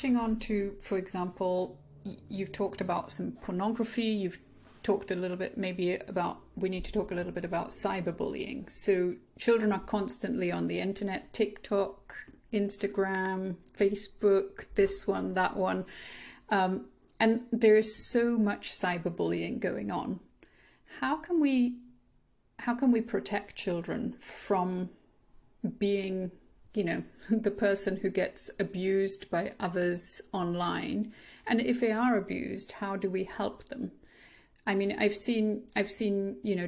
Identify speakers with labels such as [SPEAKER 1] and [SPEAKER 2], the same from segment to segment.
[SPEAKER 1] touching on to, for example, you've talked about some pornography, you've talked a little bit maybe about, we need to talk a little bit about cyberbullying. So children are constantly on the internet, TikTok, Instagram, Facebook, this one, that one. And there is so much cyberbullying going on. How can we protect children from being, the person who gets abused by others online? And if they are abused, how do we help them? I mean, I've seen,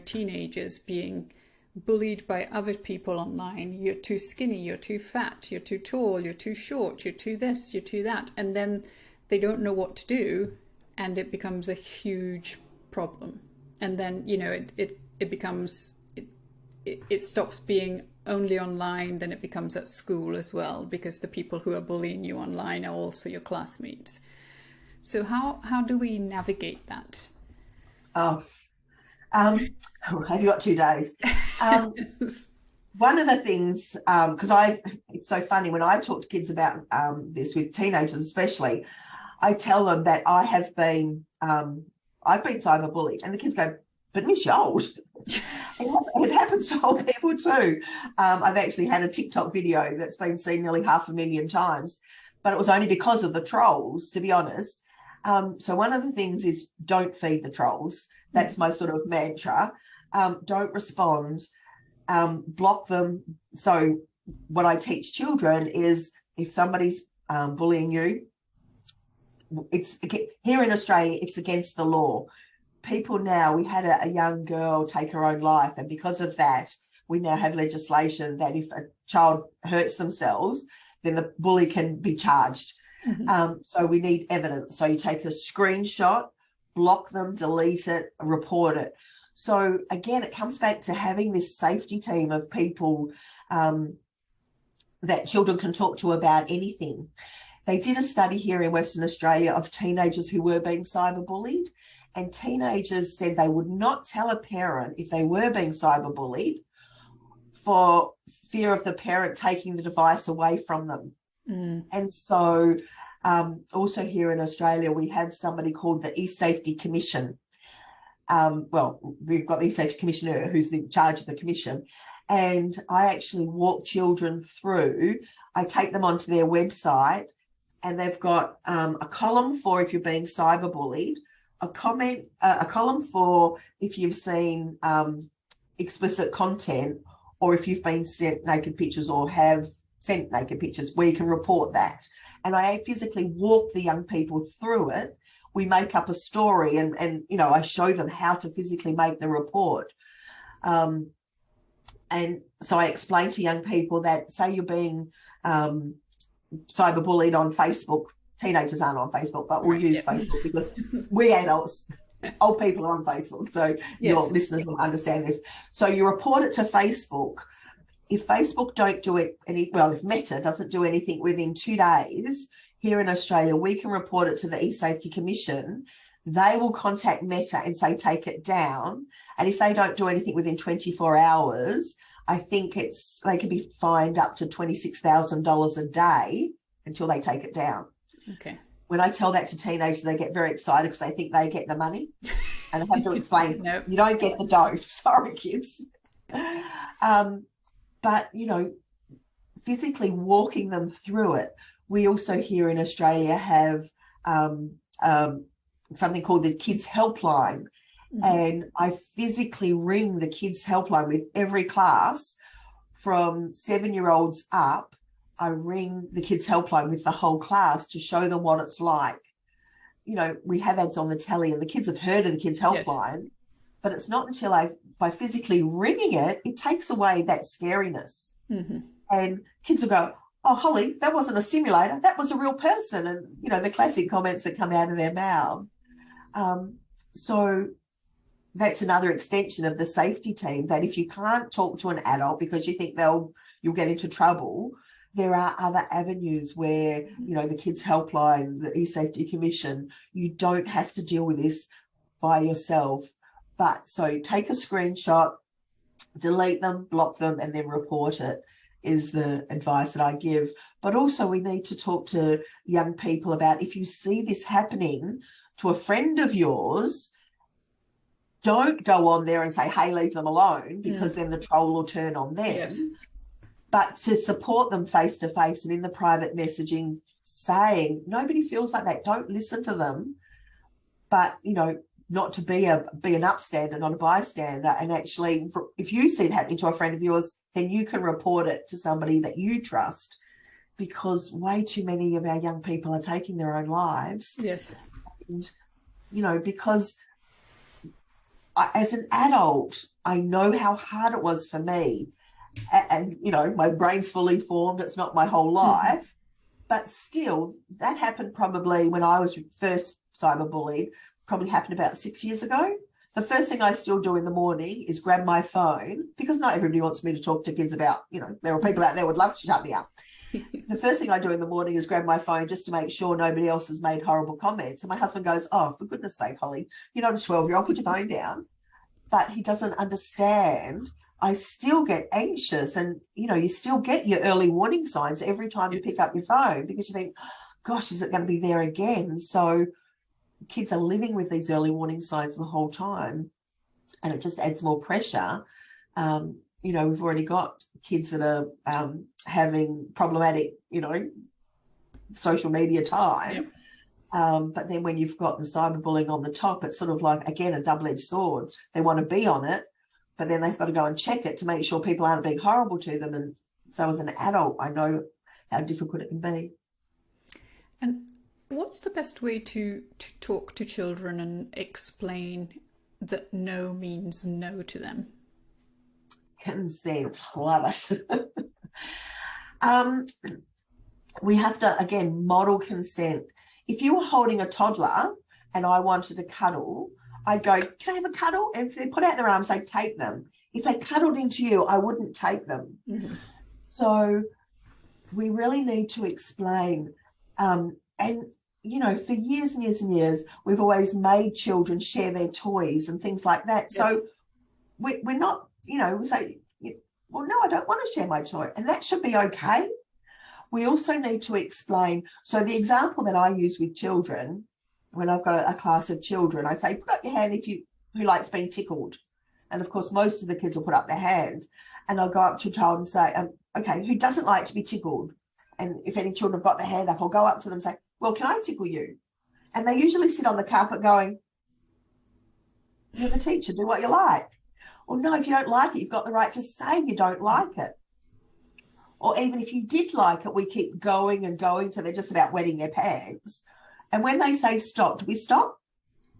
[SPEAKER 1] teenagers being bullied by other people online. You're too skinny, you're too fat, you're too tall, you're too short, you're too this, you're too that. And then they don't know what to do, and it becomes a huge problem. And then, it becomes, it stops being only online, then it becomes at school as well, because the people who are bullying you online are also your classmates. So how do we navigate that?
[SPEAKER 2] Have you got 2 days? One of the things, because it's so funny when I talk to kids about this, with teenagers especially, I tell them that I've been cyberbullied, and the kids go, "But Miss, you're old." It happens to old people too. I've actually had a TikTok video that's been seen nearly 500,000 times, but it was only because of the trolls, to be honest. So one of the things is don't feed the trolls. That's my sort of mantra. Don't respond. Block them. So what I teach children is, if somebody's bullying you, it's here in Australia, it's against the law. People now, we had a young girl take her own life, and because of that, we now have legislation that if a child hurts themselves, then the bully can be charged. Mm-hmm. So we need evidence. So you take a screenshot, block them, delete it, report it. So again, it comes back to having this safety team of people that children can talk to about anything. They did a study here in Western Australia of teenagers who were being cyberbullied, and teenagers said they would not tell a parent if they were being cyberbullied for fear of the parent taking the device away from them. Mm. And so also here in Australia, we have somebody called the E-Safety Commission. We've got the E-Safety Commissioner who's in charge of the commission. And I actually walk children through. I take them onto their website, and they've got a column for if you're being cyberbullied, a column for if you've seen explicit content, or if you've been sent naked pictures or have sent naked pictures, where you can report that. And I physically walk the young people through it. We make up a story, and I show them how to physically make the report. And so I explain to young people that, say you're being cyberbullied on Facebook. Teenagers aren't on Facebook, but we'll use Facebook because we adults, old people are on Facebook. So your listeners will understand this. So you report it to Facebook. If Facebook don't do it, if Meta doesn't do anything within 2 days, here in Australia, we can report it to the E-Safety Commission. They will contact Meta and say, take it down. And if they don't do anything within 24 hours, I think they can be fined up to $26,000 a day until they take it down.
[SPEAKER 1] Okay.
[SPEAKER 2] When I tell that to teenagers, they get very excited because they think they get the money. And I have to explain, nope, you don't get the dough. Sorry, kids. But, physically walking them through it. We also here in Australia have something called the Kids Helpline. Mm-hmm. And I physically ring the Kids Helpline with every class from 7-year-olds up. I ring the Kids Helpline with the whole class to show them what it's like. We have ads on the telly, and the kids have heard of the Kids Helpline, but it's not until by physically ringing it, it takes away that scariness. Mm-hmm. And kids will go, "Oh, Holly, that wasn't a simulator. That was a real person." And, the classic comments that come out of their mouth. So that's another extension of the safety team, that if you can't talk to an adult because you think you'll get into trouble, there are other avenues where, the Kids Helpline, the E-Safety Commission, you don't have to deal with this by yourself. But so take a screenshot, delete them, block them, and then report it is the advice that I give. But also we need to talk to young people about, if you see this happening to a friend of yours, don't go on there and say, hey, leave them alone, because then the troll will turn on them.
[SPEAKER 1] Yes.
[SPEAKER 2] But to support them face to face and in the private messaging, saying, nobody feels like that. Don't listen to them. But, you know, not to be an upstander, not a bystander. And actually, if you see it happening to a friend of yours, then you can report it to somebody that you trust, because way too many of our young people are taking their own lives.
[SPEAKER 1] Yes.
[SPEAKER 2] And, you know, because as an adult, I know how hard it was for me. And, you know, my brain's fully formed. It's not my whole life. But still, that happened probably when I was first cyberbullied, probably happened about 6 years ago. The first thing I still do in the morning is grab my phone, because not everybody wants me to talk to kids about, you know, there are people out there who would love to shut me up. The first thing I do in the morning is grab my phone just to make sure nobody else has made horrible comments. And my husband goes, oh, for goodness sake, Holly, you're not a 12-year-old, put your phone down. But he doesn't understand. I still get anxious, and, you know, you still get your early warning signs every time you pick up your phone, because you think, gosh, is it going to be there again? So kids are living with these early warning signs the whole time, and it just adds more pressure. You know, we've already got kids that are having problematic, you know, social media time. Yep. But then when you've got the cyberbullying on the top, it's sort of like, again, a double-edged sword. They want to be on it, but then they've got to go and check it to make sure people aren't being horrible to them. And so as an adult, I know how difficult it can be.
[SPEAKER 1] And what's the best way to talk to children and explain that no means no to them?
[SPEAKER 2] Consent, love it. We have to, again, model consent. If you were holding a toddler and I wanted to cuddle, I'd go, can I have a cuddle? And if they put out their arms, I'd take them. If they cuddled into you, I wouldn't take them. Mm-hmm. So we really need to explain. And, you know, for years and years and years, we've always made children share their toys and things like that. Yeah. So we're not, you know, we say, well, no, I don't want to share my toy. And that should be okay. We also need to explain. So the example that I use with children, when I've got a class of children, I say, put up your hand who likes being tickled. And of course, most of the kids will put up their hand. And I'll go up to a child and say, okay, who doesn't like to be tickled? And if any children have got their hand up, I'll go up to them and say, well, can I tickle you? And they usually sit on the carpet going, you're the teacher, do what you like. Or no, if you don't like it, you've got the right to say you don't like it. Or even if you did like it, we keep going and going till they're just about wetting their pants. And when they say stop, do we stop?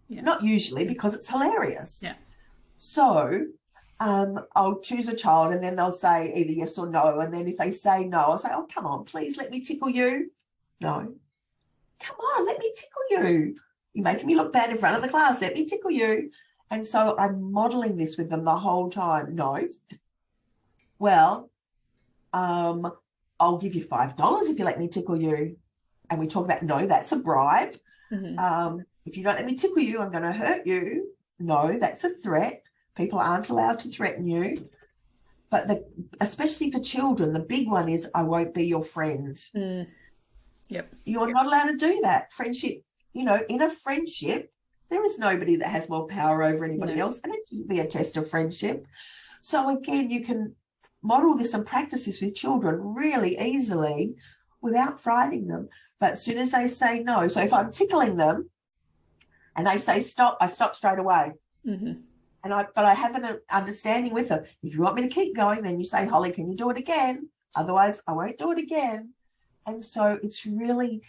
[SPEAKER 2] Yeah. Not usually, because it's hilarious. Yeah. So I'll choose a child and then they'll say either yes or no. And then if they say no, I'll say, oh, come on, please let me tickle you. No. Come on, let me tickle you. You're making me look bad in front of the class. Let me tickle you. And so I'm modeling this with them the whole time. No. Well, I'll give you $5 if you let me tickle you. And we talk about, no, that's a bribe. Mm-hmm. If you don't let me tickle you, I'm going to hurt you. No, that's a threat. People aren't allowed to threaten you. But especially for children, the big one is, I won't be your friend. Mm. Yep. You're not allowed to do that. Friendship, you know, in a friendship, there is nobody that has more power over anybody else, and it shouldn't be a test of friendship. So again, you can model this and practice this with children really easily without frightening them. But as soon as they say no, so if I'm tickling them and they say stop, I stop straight away. Mm-hmm. But I have an understanding with them. If you want me to keep going, then you say, Holly, can you do it again? Otherwise, I won't do it again. And so it's really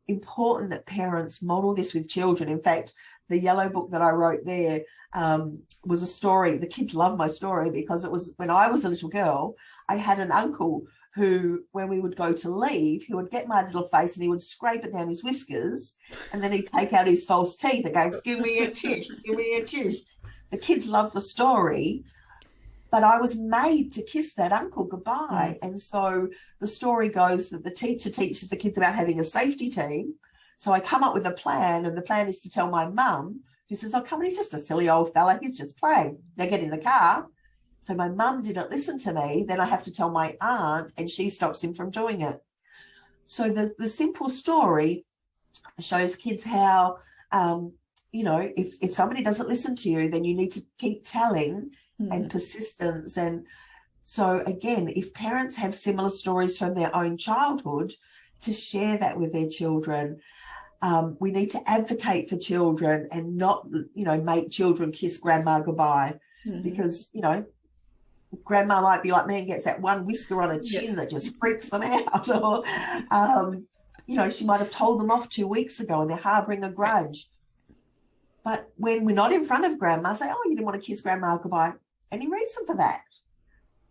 [SPEAKER 2] important that parents model this with children. In fact, the yellow book that I wrote there was a story. The kids love my story because it was when I was a little girl, I had an uncle who, when we would go to leave, he would get my little face and he would scrape it down his whiskers, and then he'd take out his false teeth and go, give me a kiss, give me a kiss. The kids love the story, but I was made to kiss that uncle goodbye. Mm. And so the story goes that the teacher teaches the kids about having a safety team. So I come up with a plan, and the plan is to tell my mum, who says, oh, come on, he's just a silly old fella, he's just playing. They get in the car. So my mum didn't listen to me. Then I have to tell my aunt, and she stops him from doing it. So the simple story shows kids how, you know, if somebody doesn't listen to you, then you need to keep telling, and persistence. And so again, if parents have similar stories from their own childhood, to share that with their children. We need to advocate for children and not, you know, make children kiss grandma goodbye, because, you know, grandma might be like me and gets that one whisker on her chin that just freaks them out. Or, you know, she might have told them off 2 weeks ago and they're harboring a grudge. But when we're not in front of grandma, say, oh, you didn't want to kiss grandma goodbye. Any reason for that?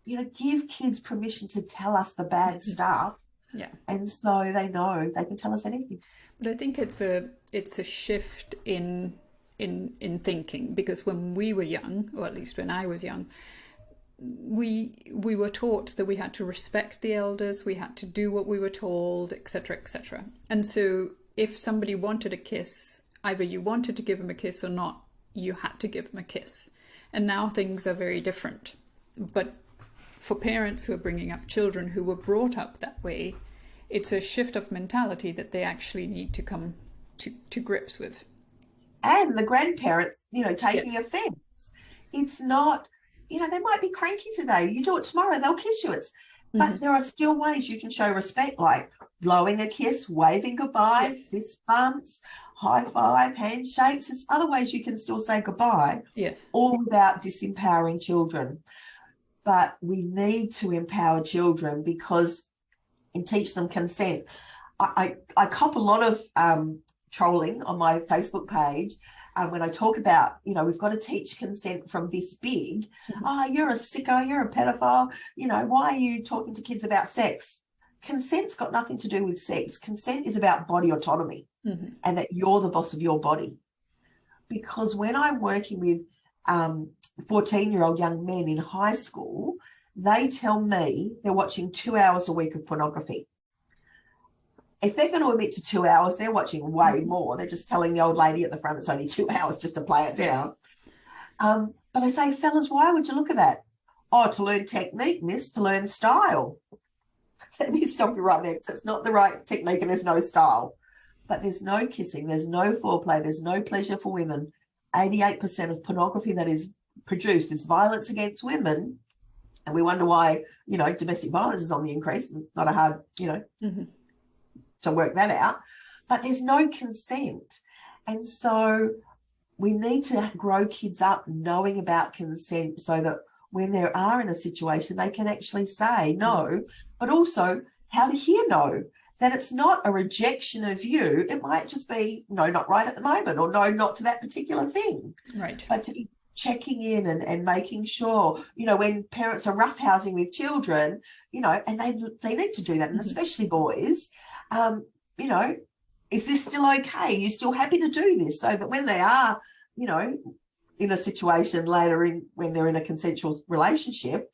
[SPEAKER 2] You know, give kids permission to tell us the bad stuff.
[SPEAKER 1] Yeah.
[SPEAKER 2] And so they know they can tell us anything.
[SPEAKER 1] But I think it's a shift in thinking, because when we were young, or at least when I was young, we were taught that we had to respect the elders, we had to do what we were told, etc., etc. And so if somebody wanted a kiss, either you wanted to give them a kiss or not, you had to give them a kiss. And now things are very different. But for parents who are bringing up children who were brought up that way, it's a shift of mentality that they actually need to come to grips with.
[SPEAKER 2] And the grandparents, you know, taking offense. It's not, you know, they might be cranky today. You do it tomorrow, they'll kiss you. But there are still ways you can show respect, like blowing a kiss, waving goodbye, fist bumps, high five, handshakes. There's other ways you can still say goodbye.
[SPEAKER 1] Yes. All
[SPEAKER 2] without disempowering children. But we need to empower children and teach them consent. I cop a lot of trolling on my Facebook page when I talk about, you know, we've got to teach consent from this big. You're a sicko, you're a pedophile. You know, why are you talking to kids about sex? Consent's got nothing to do with sex. Consent is about body autonomy, and that you're the boss of your body. Because when I'm working with 14-year-old young men in high school, they tell me they're watching 2 hours a week of pornography. If they're going to admit to 2 hours, they're watching way more. They're just telling the old lady at the front it's only 2 hours just to play it down. But I say, fellas, why would you look at that? Oh, to learn technique, miss, to learn style. Let me stop you right there, because it's not the right technique and there's no style. But there's no kissing, there's no foreplay, there's no pleasure for women. 88% of pornography that is produced is violence against women. And we wonder why, you know, domestic violence is on the increase. Not a hard, you know, to work that out. But there's no consent. And so we need to grow kids up knowing about consent, so that when they are in a situation, they can actually say no, but also how to hear no. That it's not a rejection of you. It might just be, no, not right at the moment, or no, not to that particular thing.
[SPEAKER 1] Right.
[SPEAKER 2] But to be checking in and making sure, you know, when parents are roughhousing with children, you know, and they need to do that, and especially boys, you know, is this still okay? Are you still happy to do this? So that when they are, you know, in a situation later when they're in a consensual relationship,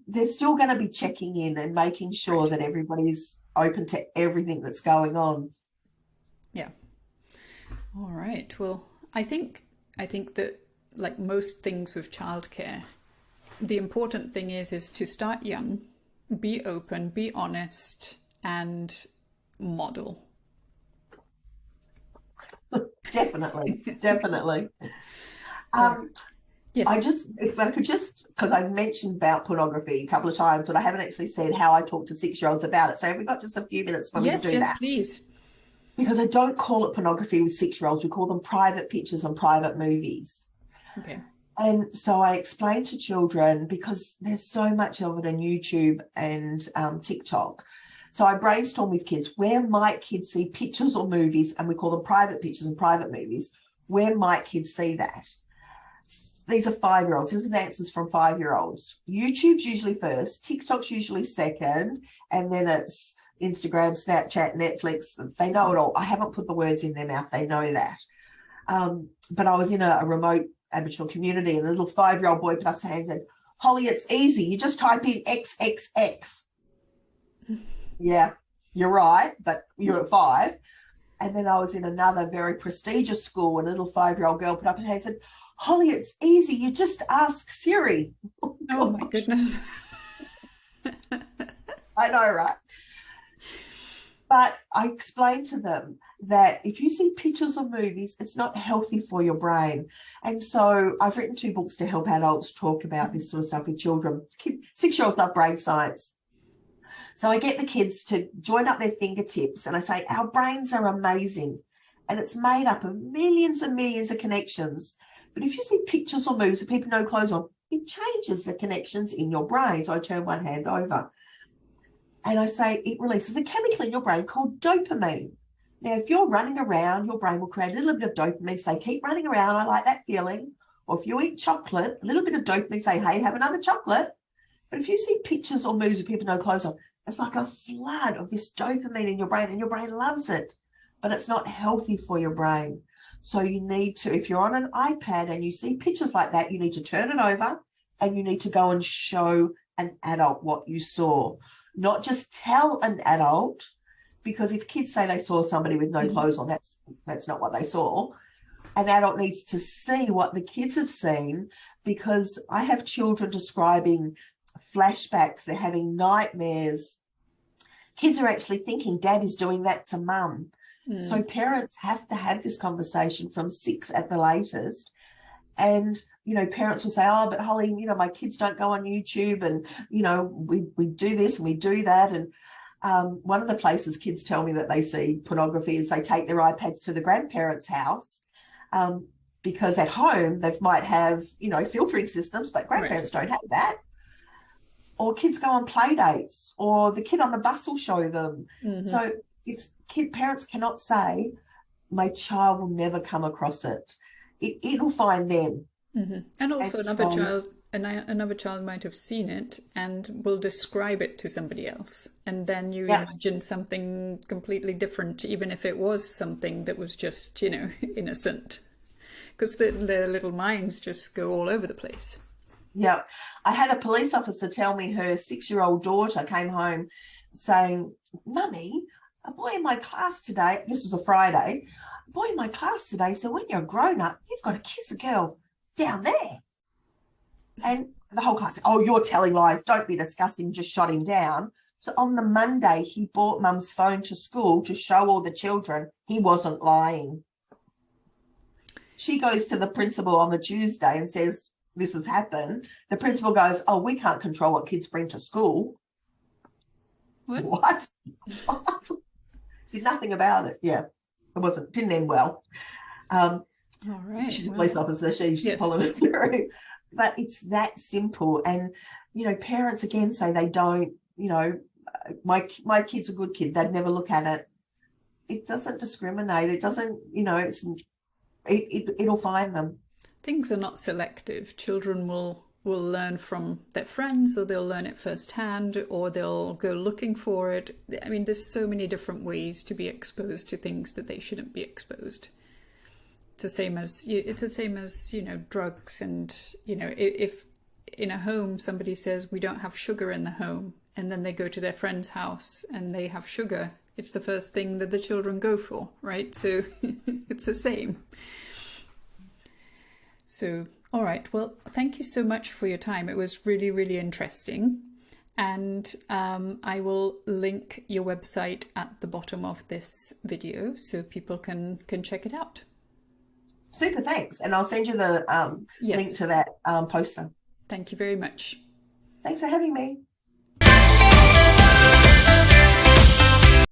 [SPEAKER 2] they're still going to be checking in and making sure that everybody's open to everything that's going on.
[SPEAKER 1] Yeah. All right. Well, I think that, like most things with childcare, the important thing is to start young, be open, be honest, and model.
[SPEAKER 2] Definitely.
[SPEAKER 1] Yes.
[SPEAKER 2] If I could just, because I've mentioned about pornography a couple of times, but I haven't actually said how I talk to 6-year-olds about it. So have we got just a few minutes for me to do that?
[SPEAKER 1] Yes, please.
[SPEAKER 2] Because I don't call it pornography with 6-year-olds. We call them private pictures and private movies.
[SPEAKER 1] Okay.
[SPEAKER 2] And so I explain to children, because there's so much of it on YouTube and TikTok. So I brainstorm with kids, where might kids see pictures or movies, and we call them private pictures and private movies. Where might kids see that? These are 5-year-olds. This is answers from 5-year-olds. YouTube's usually first, TikTok's usually second, and then it's Instagram, Snapchat, Netflix. They know it all. I haven't put the words in their mouth. They know that. But I was in a remote Aboriginal community, and a little 5-year-old boy put up his hand and said, Holly, it's easy. You just type in XXX. Yeah, you're right, but you're at 5. And then I was in another very prestigious school, and a little 5-year-old girl put up her hand and said, Holly, it's easy. You just ask Siri.
[SPEAKER 1] Oh my goodness.
[SPEAKER 2] I know, right? But I explained to them that if you see pictures or movies, it's not healthy for your brain. And so I've written 2 books to help adults talk about this sort of stuff with children. 6-year-olds love brain science. So I get the kids to join up their fingertips and I say, our brains are amazing. And it's made up of millions and millions of connections. But if you see pictures or movies with people no clothes on, it changes the connections in your brain. So I turn one hand over. And I say it releases a chemical in your brain called dopamine. Now, if you're running around, your brain will create a little bit of dopamine. Say, keep running around. I like that feeling. Or if you eat chocolate, a little bit of dopamine. Say, hey, have another chocolate. But if you see pictures or movies with people no clothes on, it's like a flood of this dopamine in your brain, and your brain loves it. But it's not healthy for your brain. So you need to, if you're on an iPad and you see pictures like that, you need to turn it over and you need to go and show an adult what you saw. Not just tell an adult, because if kids say they saw somebody with no clothes on, that's not what they saw. An adult needs to see what the kids have seen, because I have children describing flashbacks. They're having nightmares. Kids are actually thinking dad is doing that to mum. So parents have to have this conversation from 6 at the latest. And, you know, parents will say, oh, but Holly, you know, my kids don't go on YouTube and, you know, we do this and we do that. And one of the places kids tell me that they see pornography is they take their iPads to the grandparents' house because at home they might have, you know, filtering systems, but grandparents don't have that. Or kids go on play dates, or the kid on the bus will show them. So parents cannot say, my child will never come across it. It'll find them.
[SPEAKER 1] And also another child might have seen it and will describe it to somebody else. And then you imagine something completely different, even if it was something that was just, you know, innocent. Because the little minds just go all over the place.
[SPEAKER 2] Yeah. I had a police officer tell me her 6-year-old daughter came home saying, Mummy, a boy in my class today, this was a Friday, a boy in my class today said, when you're a grown-up, you've got to kiss a girl down there. And the whole class said, oh, you're telling lies. Don't be disgusting. Just shot him down. So on the Monday, he brought mum's phone to school to show all the children he wasn't lying. She goes to the principal on the Tuesday and says, this has happened. The principal goes, oh, we can't control what kids bring to school. What? Did nothing about it. Yeah, it didn't end well.
[SPEAKER 1] All right.
[SPEAKER 2] She's a police officer. She's following it through. But it's that simple. And, you know, parents again say they don't, you know, my kid's a good kid. They'd never look at it. It doesn't discriminate. It doesn't, you know, it'll find them.
[SPEAKER 1] Things are not selective. Children will learn from their friends, or they'll learn it firsthand, or they'll go looking for it. I mean, there's so many different ways to be exposed to things that they shouldn't be exposed. It's the same as, you know, drugs. And, you know, if in a home somebody says we don't have sugar in the home, and then they go to their friend's house and they have sugar, it's the first thing that the children go for, right? So it's the same. So, all right. Well, thank you so much for your time. It was really, really interesting. And I will link your website at the bottom of this video so people can check it out.
[SPEAKER 2] Super, thanks. And I'll send you the link to that poster.
[SPEAKER 1] Thank you very much.
[SPEAKER 2] Thanks for having me.